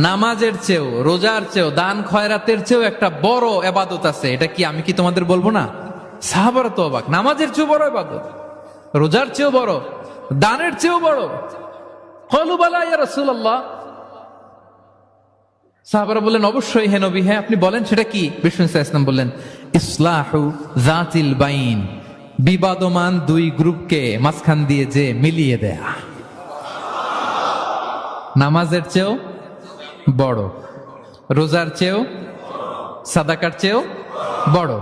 নামাজের চেয়েও, রোজার চেয়েও, দান খয়রাতের চেয়েও একটা বড় ইবাদত আছে। এটা কি আমি কি তোমাদের বলবো না? সাহাবারা তো অবাক, নামাজের চেয়েও বড় ইবাদত, রোজার চেয়েও বড়, দানের চেয়েও বড়। ক্বালু বালা ইয়া রাসূলুল্লাহ। সাহাবারা বললেন অবশ্যই হে নবী, হ্যাঁ আপনি বলেন সেটা কি? বিষ্ণু সাল্লাল্লাহু আলাইহি ওয়াসাল্লাম বললেন ইসলাহু যাতিল বাইন, বিবাদমান দুই গ্রুপকে মাঝখান দিয়ে যে মিলিয়ে দেয়া। নামাজের চেয়েও বড়, রোজার চেয়েও, সাদাকার চেয়েও বড়।